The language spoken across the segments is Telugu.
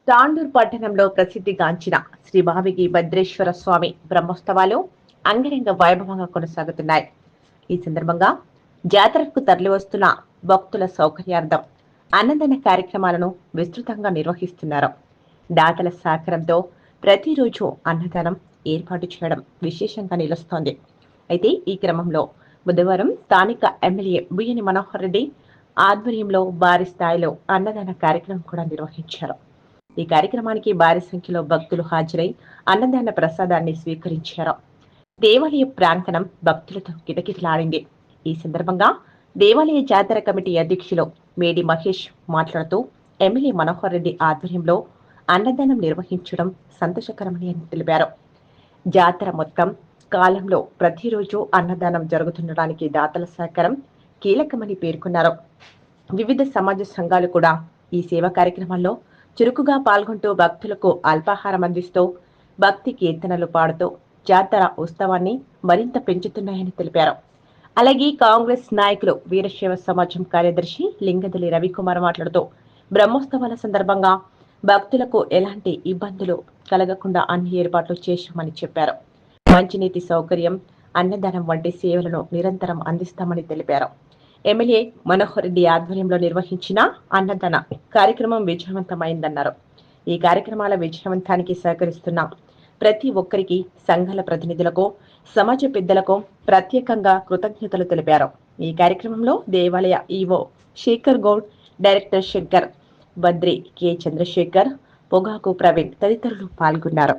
తాండూర్ పట్టణంలో ప్రసిద్ధిగాంచిన శ్రీ భావిగి భద్రేశ్వర స్వామి బ్రహ్మోత్సవాలు అంగరంగ వైభవంగా కొనసాగుతున్నాయి. ఈ సందర్భంగా జాతరకు తరలివస్తున్న భక్తుల సౌకర్యార్థం అన్నదాన కార్యక్రమాలను విస్తృతంగా నిర్వహిస్తున్నారు. దాతల సహకారంతో ప్రతిరోజు అన్నదానం ఏర్పాటు చేయడం విశేషంగా నిలుస్తోంది. అయితే ఈ క్రమంలో బుధవారం స్థానిక ఎమ్మెల్యే బుయ్యని మనోహర్ రెడ్డి ఆధ్వర్యంలో భారీ స్థాయిలో అన్నదాన కార్యక్రమం కూడా నిర్వహించారు. ఈ కార్యక్రమానికి భారీ సంఖ్యలో భక్తులు హాజరై అన్నదాన ప్రసాదాన్ని స్వీకరించారు. దేవాలయ ప్రాంగణం భక్తులతో కిటకిటలాడింది. ఈ సందర్భంగా దేవాలయ జాతర కమిటీ అధ్యక్షులు మేడి మహేష్ మాట్లాడుతూ ఎమ్మెల్యే మనోహర్ రెడ్డి ఆధ్వర్యంలో అన్నదానం నిర్వహించడం సంతోషకరమని తెలిపారు. జాతర మొత్తం కాలంలో ప్రతిరోజు అన్నదానం జరుగుతుండడానికి దాతల సహకారం కీలకమని పేర్కొన్నారు. వివిధ సమాజ సంఘాలు కూడా ఈ సేవా కార్యక్రమాల్లో చురుకుగా పాల్గొంటూ భక్తులకు అల్పాహారం అందిస్తూ భక్తి కీర్తనలు పాడుతూ జాతర ఉత్సవాన్ని మరింత పెంచుతున్నాయని తెలిపారు. అలాగే కాంగ్రెస్ నాయకులు వీరశైవ సమాజం కార్యదర్శి లింగదలి రవికుమార్ మాట్లాడుతూ బ్రహ్మోత్సవాల సందర్భంగా భక్తులకు ఎలాంటి ఇబ్బందులు కలగకుండా అన్ని ఏర్పాట్లు చేశామని చెప్పారు. మంచినీటి సౌకర్యం, అన్నదానం వంటి సేవలను నిరంతరం అందిస్తామని తెలిపారు. ఎమ్మెల్యే మనోహర్ రెడ్డి ఆధ్వర్యంలో నిర్వహించిన అన్నదాన కార్యక్రమం విజయవంతమైందన్నారు. ఈ కార్యక్రమాల విజయవంతానికి సహకరిస్తున్న ప్రతి ఒక్కరికి సంఘాల ప్రతినిధులకు, సమాజ పెద్దలకు ప్రత్యేకంగా కృతజ్ఞతలు తెలిపారు. ఈ కార్యక్రమంలో దేవాలయ EO Shekhar Goud, director Shankar, Badri K Chandrashekhar, పొగాకు ప్రవీణ్ తదితరులు పాల్గొన్నారు.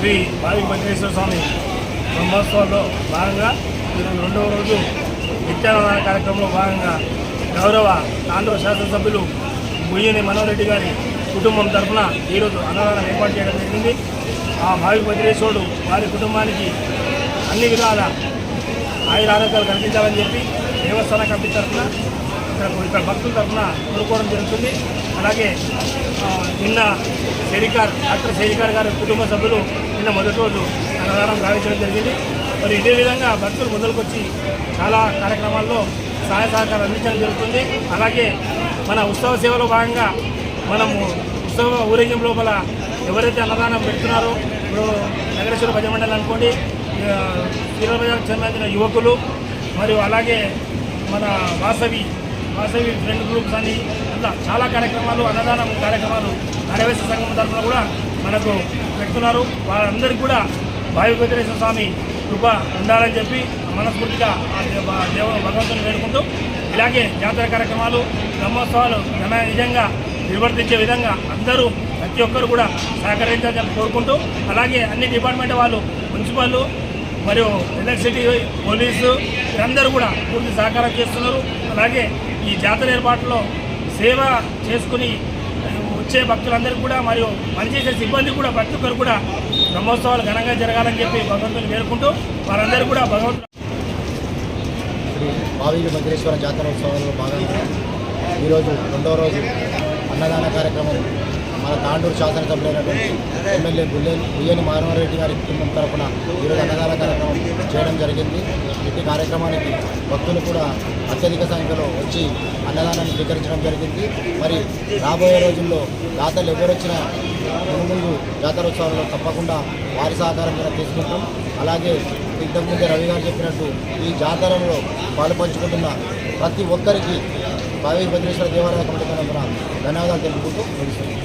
శ్రీ భావిగి భద్రేశ్వర స్వామి బ్రహ్మోత్సవాల్లో భాగంగా ఈరోజు రెండవ రోజు నిత్యాన్నదాన కార్యక్రమంలో భాగంగా గౌరవ ఆంధ్ర శాసనసభ్యులు బుయ్యని మనోహర్ రెడ్డి గారి కుటుంబం తరఫున ఈరోజు అన్నదానం ఏర్పాటు చేయడం జరిగింది. ఆ భావిగి భద్రేశ్వరుడు వారి కుటుంబానికి అన్ని విధాల ఆయుర ఆరోగ్యాలు కల్పించాలని చెప్పి దేవస్థాన కమిటీ తరఫున ఇక్కడ భక్తుల తరఫున కోరుకోవడం జరుగుతుంది. అలాగే నిన్న డాక్టర్ శేరికార్ గారి కుటుంబ సభ్యులు నిన్న మొదటి రోజు అన్నదానం గావించడం జరిగింది. మరి ఇదే విధంగా భక్తులు మొదలుకొచ్చి చాలా కార్యక్రమాల్లో సహాయ సహకారం అందించడం జరుగుతుంది. అలాగే మన ఉత్సవ సేవలో భాగంగా మనము ఉత్సవ ఊరేగింపు లోపల ఎవరైతే అన్నదానం పెడుతున్నారో, ఇప్పుడు నగరేశ్వర భజన మండలి అనుకోండి, శ్రీరామ బజార్కి సంబంధించిన యువకులు, మరియు అలాగే మన వాసవి ఫ్రెండ్ గ్రూప్స్ అని అట్లా చాలా కార్యక్రమాలు, అన్నదానం కార్యక్రమాలు కార్యదర్శి సంఘం తరఫున కూడా మనకు పెడుతున్నారు. వారందరికీ కూడా భావిగి భద్రేశ్వర స్వామి కృప ఉండాలని చెప్పి మనస్ఫూర్తిగా భగవంతుని వేడుకుంటూ, ఇలాగే జాతర కార్యక్రమాలు, బ్రహ్మోత్సవాలు నిజంగా నిర్వర్తించే విధంగా అందరూ ప్రతి ఒక్కరు కూడా సహకరించాలని కోరుకుంటూ, అలాగే అన్ని డిపార్ట్మెంట్ వాళ్ళు, మున్సిపల్ మరియు ఎలక్ట్రిసిటీ, పోలీసు వీరందరూ కూడా పూర్తి సహకారం చేస్తున్నారు. అలాగే ఈ జాతర ఏర్పాట్లో సేవ చేసుకుని వచ్చే భక్తులందరికీ కూడా మరియు పనిచేసే సిబ్బంది కూడా ప్రతి ఒక్కరు కూడా బ్రహ్మోత్సవాలు ఘనంగా జరగాలని చెప్పి భగవంతుని వేడుకుంటూ వారందరూ కూడా భగవంతుడు భావిగి భద్రేశ్వర జాతరోత్సవాల్లో భాగంగా ఈరోజు రెండవ రోజు అన్నదాన కార్యక్రమం మన తాండూరు శాసనసభ్యులైనటువంటి ఎమ్మెల్యే బుయ్యని మాధవరెడ్డి గారి కుటుంబం తరఫున ఈరోజు అన్నదాన కార్యక్రమం చేయడం జరిగింది. ఇట్టి కార్యక్రమానికి భక్తులు కూడా అత్యధిక సంఖ్యలో వచ్చి అన్నదానాన్ని స్వీకరించడం జరిగింది. మరి రాబోయే రోజుల్లో దాతలు ఎవరొచ్చినా ముందు జాతరోత్సవాల్లో తప్పకుండా వారి సహకారం కూడా తీసుకుంటాం. అలాగే ఇంతకుముందే రవి గారు చెప్పినట్టు ఈ జాతరలో పాలుపంచుకుంటున్న ప్రతి ఒక్కరికి భావి భద్రేశ్వర దేవాలయ కమిటీ తరఫున ధన్యవాదాలు తెలుపుకుంటూ ముగిస్తున్నాం.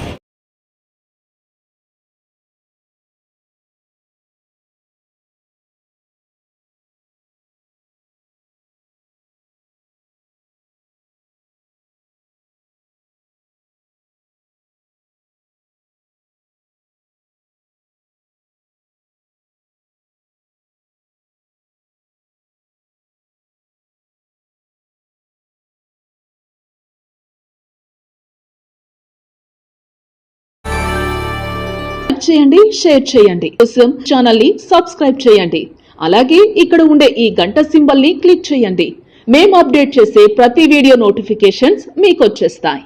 చేయండి, షేర్ చేయండి. కోసం ఛానల్ ని సబ్స్క్రైబ్ చేయండి. అలాగే ఇక్కడ ఉండే ఈ గంట సింబల్ ని క్లిక్ చేయండి. మేము అప్డేట్ చేసే ప్రతి వీడియో నోటిఫికేషన్స్ మీకు వచ్చేస్తాయి.